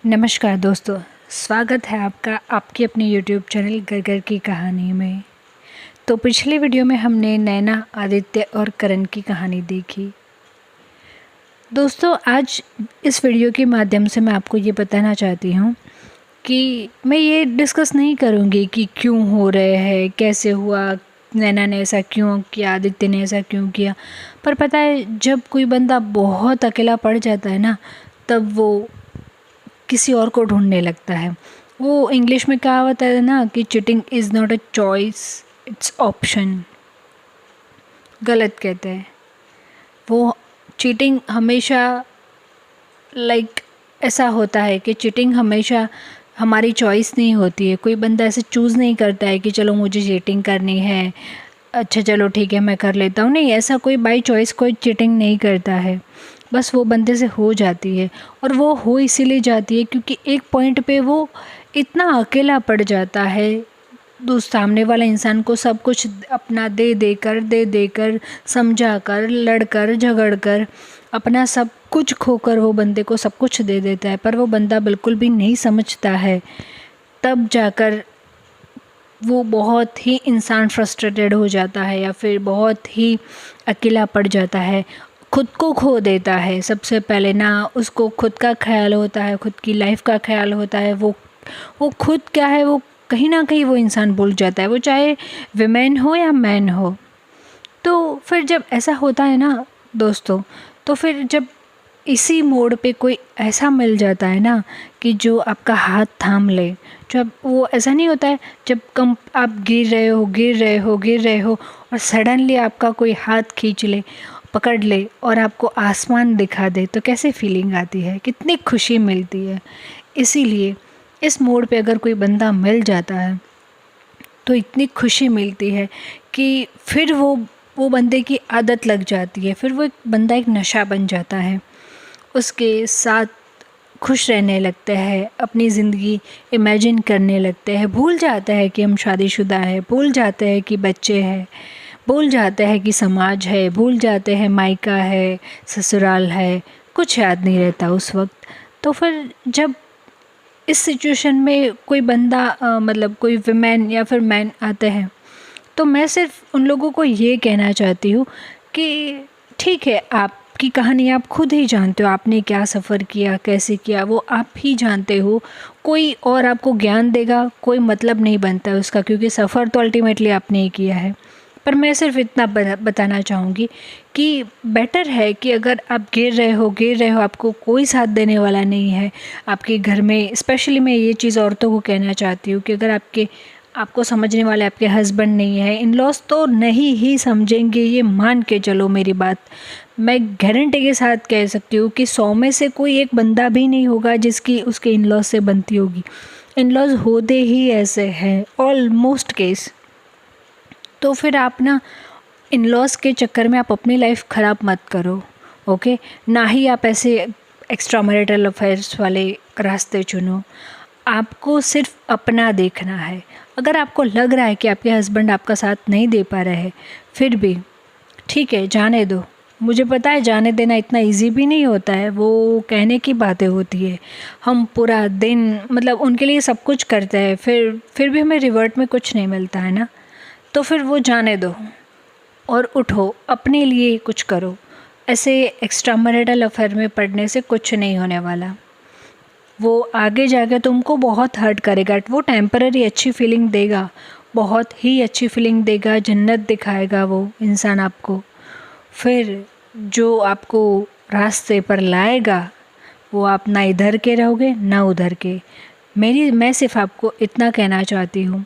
नमस्कार दोस्तों, स्वागत है आपका आपकी अपने YouTube चैनल घर घर की कहानी में। तो पिछले वीडियो में हमने नैना, आदित्य और करण की कहानी देखी। दोस्तों, आज इस वीडियो के माध्यम से मैं आपको ये बताना चाहती हूँ कि मैं ये डिस्कस नहीं करूँगी कि क्यों हो रहे हैं, कैसे हुआ, नैना ने ऐसा क्यों किया, आदित्य ने ऐसा क्यों किया। पर पता है, जब कोई बंदा बहुत अकेला पड़ जाता है ना, तब वो किसी और को ढूंढने लगता है। वो इंग्लिश में कहावत है ना कि cheating is not a choice, it's option. गलत कहते हैं वो। चीटिंग हमेशा ऐसा होता है कि चीटिंग हमेशा हमारी चॉइस नहीं होती है। कोई बंदा ऐसे चूज़ नहीं करता है कि चलो मुझे चीटिंग करनी है, अच्छा चलो ठीक है मैं कर लेता हूँ। नहीं, ऐसा कोई बाई चॉइस कोई चीटिंग नहीं करता है। बस वो बंदे से हो जाती है, और वो हो इसीलिए जाती है क्योंकि एक पॉइंट पे वो इतना अकेला पड़ जाता है। सामने वाला इंसान को सब कुछ अपना दे देकर समझा कर, लड़कर, झगड़ कर, अपना सब कुछ खोकर वो बंदे को सब कुछ दे देता है, पर वो बंदा बिल्कुल भी नहीं समझता है। तब जाकर वो बहुत ही इंसान फ्रस्ट्रेटेड हो जाता है, या फिर बहुत ही अकेला पड़ जाता है, खुद को खो देता है। सबसे पहले ना उसको खुद का ख्याल होता है, खुद की लाइफ का ख्याल होता है। वो खुद क्या है, वो कहीं ना कहीं वो इंसान भूल जाता है, वो चाहे विमेन हो या मैन हो। तो फिर जब ऐसा होता है ना दोस्तों, तो फिर जब इसी मोड़ पे कोई ऐसा मिल जाता है ना कि जो आपका हाथ थाम ले, जब वो ऐसा नहीं होता है जब आप गिर रहे हो और सडनली आपका कोई हाथ खींच ले, पकड़ ले और आपको आसमान दिखा दे, तो कैसे फीलिंग आती है, कितनी खुशी मिलती है। इसीलिए इस मोड़ पे अगर कोई बंदा मिल जाता है तो इतनी खुशी मिलती है कि फिर वो बंदे की आदत लग जाती है। फिर वो एक बंदा एक नशा बन जाता है, उसके साथ खुश रहने लगते हैं, अपनी ज़िंदगी इमेजिन करने लगते हैं, भूल जाते हैं कि हम शादीशुदा हैं, भूल जाते हैं कि बच्चे हैं, भूल जाते हैं कि समाज है, भूल जाते हैं मायका है, ससुराल है, कुछ याद नहीं रहता उस वक्त। तो फिर जब इस सिचुएशन में कोई बंदा मतलब कोई विमेन या फिर मैन आते हैं, तो मैं सिर्फ उन लोगों को ये कहना चाहती हूँ कि ठीक है, आपकी कहानी आप खुद ही जानते हो, आपने क्या सफ़र किया, कैसे किया, वो आप ही जानते हो। कोई और आपको ज्ञान देगा, कोई मतलब नहीं बनता है उसका, क्योंकि सफ़र तो अल्टीमेटली आपने ही किया है। पर मैं सिर्फ इतना बताना चाहूँगी कि बेटर है कि अगर आप गिर रहे हो, आपको कोई साथ देने वाला नहीं है आपके घर में। स्पेशली मैं ये चीज़ औरतों को कहना चाहती हूँ कि अगर आपको समझने वाले आपके हस्बैंड नहीं है, इन लॉज तो नहीं ही समझेंगे, ये मान के चलो मेरी बात। मैं गारंटी के साथ कह सकती हूँ कि 100 में से कोई एक बंदा भी नहीं होगा जिसकी उसके इन लॉज से बनती होगी। इन लॉज होते ही ऐसे हैं ऑलमोस्ट केस। तो फिर आप ना इन लॉज के चक्कर में आप अपनी लाइफ ख़राब मत करो, ओके। ना ही आप ऐसे एक्स्ट्रा मैरिटल अफेयर्स वाले रास्ते चुनो। आपको सिर्फ अपना देखना है। अगर आपको लग रहा है कि आपके हस्बैंड आपका साथ नहीं दे पा रहे हैं, फिर भी ठीक है, जाने दो। मुझे पता है जाने देना इतना इजी भी नहीं होता है, वो कहने की बातें होती है। हम पूरा दिन मतलब उनके लिए सब कुछ करते हैं, फिर भी हमें रिवर्ट में कुछ नहीं मिलता है ना। तो फिर वो जाने दो और उठो, अपने लिए कुछ करो। ऐसे एक्स्ट्रा मैरिटल अफेयर में पड़ने से कुछ नहीं होने वाला। वो आगे जाके तुमको बहुत हर्ट करेगा। वो टेम्पररी अच्छी फीलिंग देगा, बहुत ही अच्छी फीलिंग देगा, जन्नत दिखाएगा वो इंसान आपको। फिर जो आपको रास्ते पर लाएगा वो आप ना इधर के रहोगे ना उधर के। मैं सिर्फ आपको इतना कहना चाहती हूँ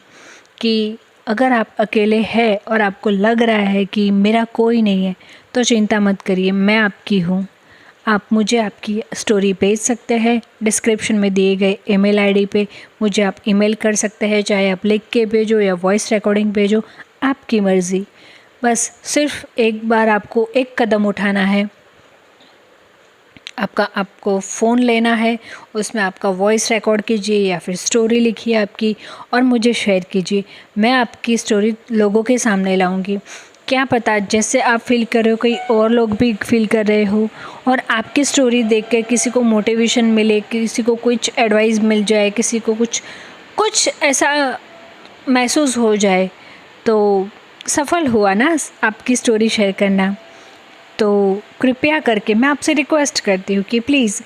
कि अगर आप अकेले हैं और आपको लग रहा है कि मेरा कोई नहीं है, तो चिंता मत करिए, मैं आपकी हूँ। आप मुझे आपकी स्टोरी भेज सकते हैं। डिस्क्रिप्शन में दिए गए ईमेल आईडी पे मुझे आप ईमेल कर सकते हैं, चाहे आप लिख के भेजो या वॉइस रिकॉर्डिंग भेजो, आपकी मर्ज़ी। बस सिर्फ एक बार आपको एक कदम उठाना है। आपको फ़ोन लेना है, उसमें आपका वॉइस रिकॉर्ड कीजिए या फिर स्टोरी लिखिए आपकी और मुझे शेयर कीजिए। मैं आपकी स्टोरी लोगों के सामने लाऊंगी। क्या पता जैसे आप फ़ील कर रहे हो कोई और लोग भी फ़ील कर रहे हो, और आपकी स्टोरी देख के किसी को मोटिवेशन मिले, किसी को कुछ एडवाइस मिल जाए, किसी को कुछ कुछ ऐसा महसूस हो जाए, तो सफल हुआ ना आपकी स्टोरी शेयर करना। तो कृपया करके मैं आपसे रिक्वेस्ट करती हूँ कि प्लीज़